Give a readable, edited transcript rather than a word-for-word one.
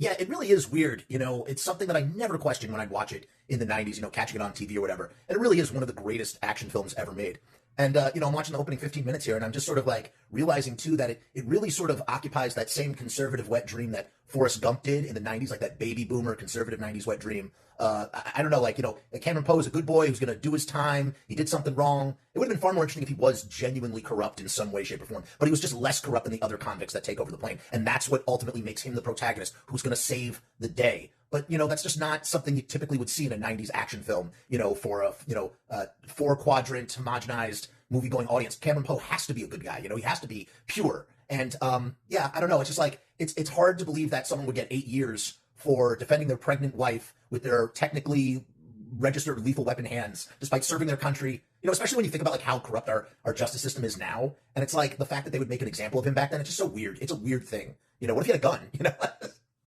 Yeah, it really is weird. It's something that I never questioned when I'd watch it in the 90s, catching it on TV or whatever. And it really is one of the greatest action films ever made. And, I'm watching the opening 15 minutes here, and I'm just sort of like realizing, too, that it really sort of occupies that same conservative wet dream that Forrest Gump did in the 90s, like that baby boomer conservative 90s wet dream. I don't know, Cameron Poe is a good boy who's going to do his time. He did something wrong. It would have been far more interesting if he was genuinely corrupt in some way, shape, or form. But he was just less corrupt than the other convicts that take over the plane. And that's what ultimately makes him the protagonist who's going to save the day. But, that's just not something you typically would see in a 90s action film, for a four-quadrant, homogenized, movie-going audience. Cameron Poe has to be a good guy. He has to be pure. And, I don't know. It's just like, it's hard to believe that someone would get 8 years for defending their pregnant wife with their technically registered lethal weapon hands, despite serving their country, especially when you think about like how corrupt our justice system is now. And it's like the fact that they would make an example of him back then, it's just so weird. It's a weird thing. What if he had a gun?